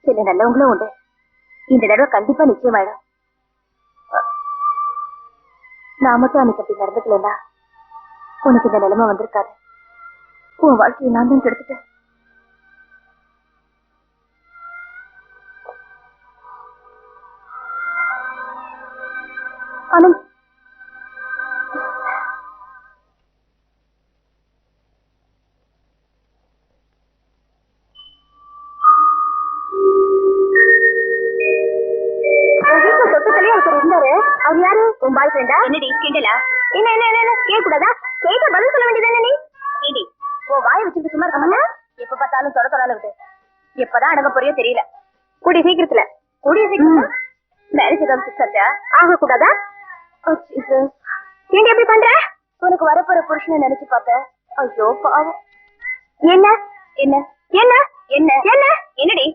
சில நல்லவங்களும் உண்டு. இந்த தடவை கண்டிப்பா நிச்சயமாயிடும். நான் மட்டும் அன்னைக்கு அப்படி நடந்துக்கலா உனக்கு இந்த நிலைமை வந்திருக்காது. உன் வாழ்க்கையை நான் தான் கெடுத்துட்டேன். ஆனந்த், அவர் யாரு? உன் பாய் ஃப்ரெண்டா? என்னடி கிண்டலா? என்ன என்ன என்ன கேட்கக்கூடாதா? கேட்க பதில் சொல்ல வேண்டியதானே நீ? ஏடி உன் வாயை வச்சுட்டு சும்மா இருக்க மாட்டேன். எப்ப பார்த்தாலும் தொடரான விட்டு எப்பதான் அடங்க போறியோ தெரியல. கூடிய சீக்கிரத்துல மேரேஜ் ஏதாவது ஃபிக்ஸ் ஆச்சா? ஆகக்கூடாதா? ஏன் எப்படி பண்ற? உனக்கு வரப்போற புருஷனை நினைச்சு பார்த்தேன். ஐயோ பாவம். என்ன என்ன என்ன என்ன என்ன என்னடி